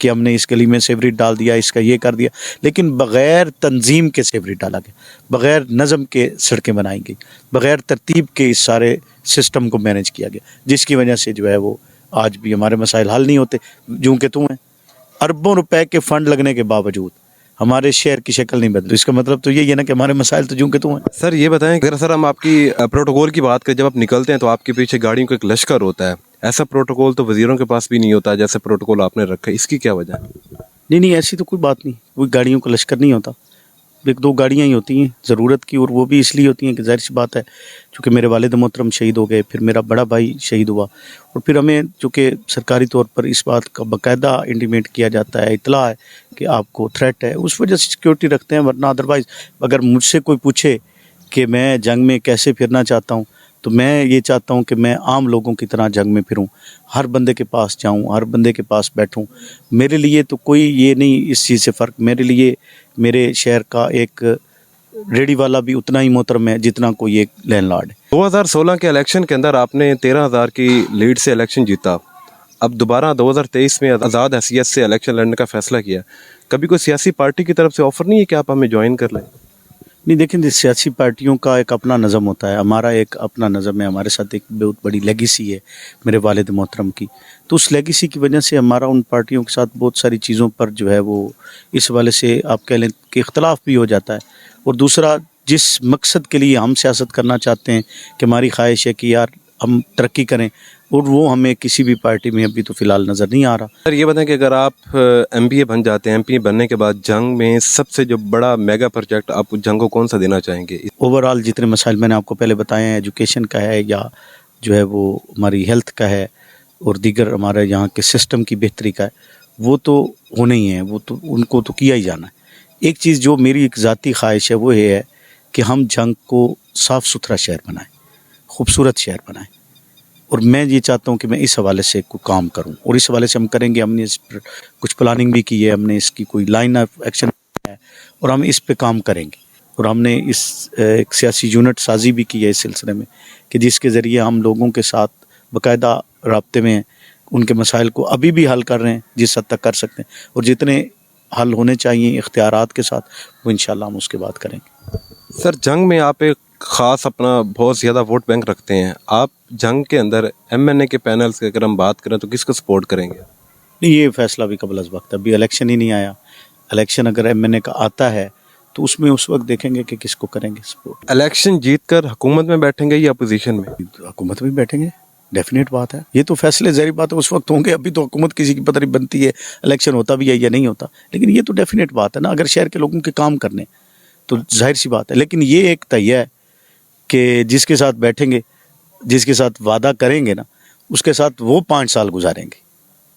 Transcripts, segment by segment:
کہ ہم نے اس گلی میں سیوریج ڈال دیا، اس کا یہ کر دیا، لیکن بغیر تنظیم کے سیوریج ڈالا گیا، بغیر نظم کے سڑکیں بنائی گئی، بغیر ترتیب کے اس سارے سسٹم کو مینیج کیا گیا، جس کی وجہ سے جو ہے وہ آج بھی ہمارے مسائل حل نہیں ہوتے، جوں کہ تم ہیں اربوں روپے کے فنڈ لگنے کے باوجود ہمارے شہر کی شکل نہیں بدلی۔ اس کا مطلب تو یہی ہے نا کہ ہمارے مسائل تو جوں کہ تم ہیں۔ سر یہ بتائیں، اگر سر ہم آپ کی پروٹوکول کی بات کریں، جب آپ نکلتے ہیں تو آپ کے پیچھے گاڑیوں کا ایک لشکر ہوتا ہے، ایسا پروٹوکول تو وزیروں کے پاس بھی نہیں ہوتا جیسے پروٹوکول آپ نے رکھا ہے، اس کی کیا وجہ ہے؟ نہیں ایسی تو کوئی بات نہیں، کوئی گاڑیوں کا لشکر نہیں ہوتا، ایک دو گاڑیاں ہی ہوتی ہیں ضرورت کی، اور وہ بھی اس لیے ہوتی ہیں کہ ظاہر سی بات ہے چونکہ میرے والد محترم شہید ہو گئے، پھر میرا بڑا بھائی شہید ہوا، اور پھر ہمیں چونکہ سرکاری طور پر اس بات کا باقاعدہ انٹیمیٹ کیا جاتا ہے، اطلاع ہے کہ آپ کو تھریٹ ہے، اس وجہ سے سیکیورٹی رکھتے ہیں، ورنہ ادروائز اگر مجھ سے کوئی پوچھے کہ میں جنگ میں کیسے پھرنا چاہتا ہوں تو میں یہ چاہتا ہوں کہ میں عام لوگوں کی طرح جنگ میں پھروں، ہر بندے کے پاس جاؤں، ہر بندے کے پاس بیٹھوں۔ میرے لیے تو کوئی یہ نہیں اس چیز سے فرق، میرے لیے میرے شہر کا ایک ریڈی والا بھی اتنا ہی محترم ہے جتنا کوئی ایک لینڈ لارڈ ہے۔ 2016 کے الیکشن کے اندر آپ نے 13,000 کی لیڈ سے الیکشن جیتا، اب دوبارہ 2023 میں آزاد حیثیت سے الیکشن لڑنے کا فیصلہ کیا، کبھی کوئی سیاسی پارٹی کی طرف سے آفر نہیں ہے کہ آپ ہمیں جوائن کر لیں؟ نہیں دیکھیں، سیاسی پارٹیوں کا ایک اپنا نظم ہوتا ہے، ہمارا ایک اپنا نظم ہے، ہمارے ساتھ ایک بہت بڑی لیگیسی ہے میرے والد محترم کی، تو اس لیگیسی کی وجہ سے ہمارا ان پارٹیوں کے ساتھ بہت ساری چیزوں پر جو ہے وہ اس والے سے آپ کہہ لیں کہ اختلاف بھی ہو جاتا ہے، اور دوسرا جس مقصد کے لیے ہم سیاست کرنا چاہتے ہیں کہ ہماری خواہش ہے کہ یار ہم ترقی کریں، اور وہ ہمیں کسی بھی پارٹی میں ابھی تو فی الحال نظر نہیں آ رہا۔ سر یہ بتائیں کہ اگر آپ ایم پی اے بن جاتے ہیں، ایم پی اے بننے کے بعد جنگ میں سب سے جو بڑا میگا پروجیکٹ آپ جنگ کو کون سا دینا چاہیں گے؟ اوورآل جتنے مسائل میں نے آپ کو پہلے بتائے ہیں، ایجوکیشن کا ہے یا جو ہے وہ ہماری ہیلتھ کا ہے اور دیگر ہمارے یہاں کے سسٹم کی بہتری کا ہے، وہ تو ہونے ہی ہیں، وہ تو ان کو تو کیا ہی جانا ہے۔ ایک چیز جو میری ایک ذاتی خواہش ہے وہ یہ ہے کہ ہم جنگ کو صاف ستھرا شہر بنائیں، خوبصورت شہر بنائیں، اور میں یہ چاہتا ہوں کہ میں اس حوالے سے کوئی کام کروں، اور اس حوالے سے ہم کریں گے۔ ہم نے اس پر کچھ پلاننگ بھی کی ہے، ہم نے اس کی کوئی لائن آف ایکشن ہے اور ہم اس پہ کام کریں گے، اور ہم نے اس ایک سیاسی یونٹ سازی بھی کی ہے اس سلسلے میں کہ جس کے ذریعے ہم لوگوں کے ساتھ باقاعدہ رابطے میں ہیں، ان کے مسائل کو ابھی بھی حل کر رہے ہیں جس حد تک کر سکتے ہیں، اور جتنے حل ہونے چاہیے اختیارات کے ساتھ وہ انشاءاللہ ہم اس کے بعد کریں گے۔ سر جنگ میں آپ ایک خاص اپنا بہت زیادہ ووٹ بینک رکھتے ہیں، آپ جنگ کے اندر ایم این اے کے پینل سے اگر ہم بات کریں تو کس کو سپورٹ کریں گے؟ نہیں، یہ فیصلہ بھی قبل از وقت ہے، ابھی الیکشن ہی نہیں آیا، الیکشن اگر ایم این اے کا آتا ہے تو اس میں اس وقت دیکھیں گے کہ کس کو کریں گے سپورٹ۔ الیکشن جیت کر حکومت میں بیٹھیں گے یا اپوزیشن میں؟ حکومت میں بیٹھیں گے، ڈیفینیٹ بات ہے، یہ تو فیصلے ظاہر بات ہے اس وقت ہوں گے، ابھی تو حکومت کسی کی پتہ نہیں بنتی ہے، الیکشن ہوتا بھی ہے یا نہیں ہوتا، لیکن یہ تو ڈیفینیٹ بات ہے نا، اگر شہر کے لوگوں کے کام کرنے تو ظاہر سی بات ہے، لیکن یہ ایک تہیہ ہے کہ جس کے ساتھ بیٹھیں گے، جس کے ساتھ وعدہ کریں گے نا، اس کے ساتھ وہ 5 سال گزاریں گے،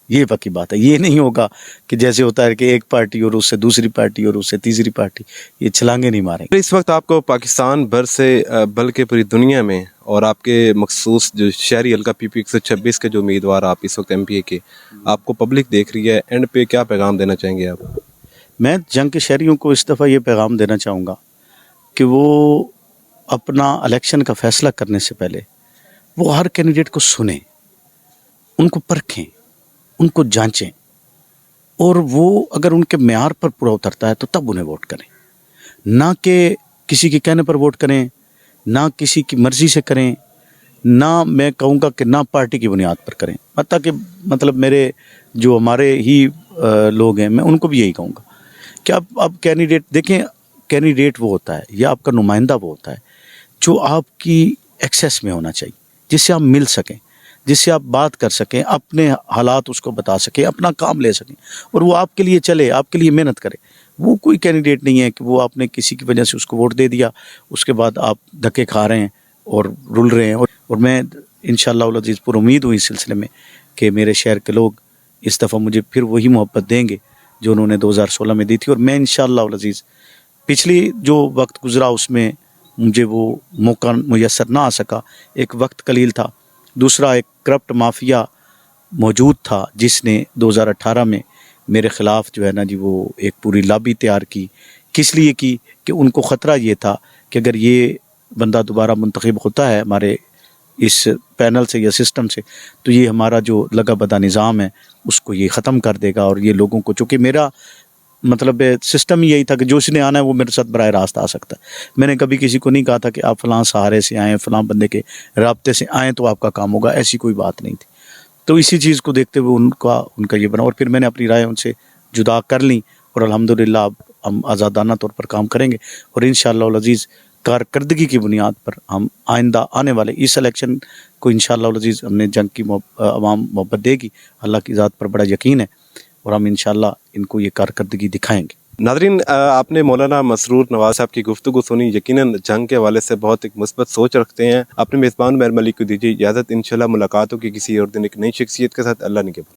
یہ پکی بات ہے۔ یہ نہیں ہوگا کہ جیسے ہوتا ہے کہ ایک پارٹی اور اس سے دوسری پارٹی اور اس سے تیسری پارٹی، یہ چھلانگے نہیں ماریں گے۔ اس وقت آپ کو پاکستان بھر سے بلکہ پوری دنیا میں اور آپ کے مخصوص جو شہری حلقہ پی پی 126 کے جو امیدوار آپ اس وقت ایم پی اے کے، آپ کو پبلک دیکھ رہی ہے، اینڈ پہ کیا پیغام دینا چاہیں گے آپ؟ میں جنگ کے شہریوں کو اس دفعہ یہ پیغام دینا چاہوں گا کہ وہ اپنا الیکشن کا فیصلہ کرنے سے پہلے وہ ہر کینڈیڈیٹ کو سنیں، ان کو پرکھیں، ان کو جانچیں، اور وہ اگر ان کے معیار پر پورا اترتا ہے تو تب انہیں ووٹ کریں، نہ کہ کسی کے کہنے پر ووٹ کریں، نہ کسی کی مرضی سے کریں، نہ میں کہوں گا کہ نہ پارٹی کی بنیاد پر کریں، حتیٰ کہ مطلب میرے جو ہمارے ہی لوگ ہیں میں ان کو بھی یہی کہوں گا کہ اب کینڈیڈیٹ دیکھیں، کینڈیڈیٹ وہ ہوتا ہے یا آپ کا نمائندہ وہ ہوتا ہے جو آپ کی ایکسیس میں ہونا چاہیے، جس سے آپ مل سکیں، جس سے آپ بات کر سکیں، اپنے حالات اس کو بتا سکیں، اپنا کام لے سکیں، اور وہ آپ کے لیے چلے، آپ کے لیے محنت کرے۔ وہ کوئی کینڈیڈیٹ نہیں ہے کہ وہ آپ نے کسی کی وجہ سے اس کو ووٹ دے دیا، اس کے بعد آپ دھکے کھا رہے ہیں اور رل رہے ہیں، اور میں انشاءاللہ العزیز پر امید ہوں اس سلسلے میں کہ میرے شہر کے لوگ اس دفعہ مجھے پھر وہی محبت دیں گے جو انہوں نے 2016 میں دی تھی، اور میں انشاءاللہ العزیز پچھلی جو وقت گزرا اس میں مجھے وہ موقع میسر نہ آ سکا، ایک وقت قلیل تھا، دوسرا ایک کرپٹ مافیا موجود تھا جس نے 2018 میں میرے خلاف جو ہے نا جی وہ ایک پوری لابی تیار کی، کس لیے کی کہ ان کو خطرہ یہ تھا کہ اگر یہ بندہ دوبارہ منتخب ہوتا ہے ہمارے اس پینل سے یا سسٹم سے، تو یہ ہمارا جو لگا بدا نظام ہے اس کو یہ ختم کر دے گا. اور یہ لوگوں کو، چونکہ میرا مطلب سسٹم ہی یہی تھا کہ جو اس نے آنا ہے وہ میرے ساتھ براہ راست آ سکتا ہے. میں نے کبھی کسی کو نہیں کہا تھا کہ آپ فلاں سہارے سے آئیں، فلاں بندے کے رابطے سے آئیں تو آپ کا کام ہوگا، ایسی کوئی بات نہیں تھی. تو اسی چیز کو دیکھتے ہوئے ان کا یہ بنا، اور پھر میں نے اپنی رائے ان سے جدا کر لی، اور الحمدللہ اب ہم آزادانہ طور پر کام کریں گے. اور انشاءاللہ العزیز کارکردگی کی بنیاد پر ہم آئندہ آنے والے اس الیکشن کو انشاءاللہ العزیز ہم نے جنگ کی عوام محبت دے گی، اللہ کی ذات پر بڑا یقین ہے، اور ہم انشاءاللہ ان کو یہ کارکردگی دکھائیں گے. ناظرین، آپ نے مولانا مسرور نواز صاحب کی گفتگو سنی. یقیناً جنگ کے حوالے سے بہت ایک مثبت سوچ رکھتے ہیں. اپنے میزبان میر ملک کو دیجیے اجازت. انشاءاللہ ملاقات ہوگی کسی اور دن ایک نئی شخصیت کے ساتھ. اللہ نگہبان.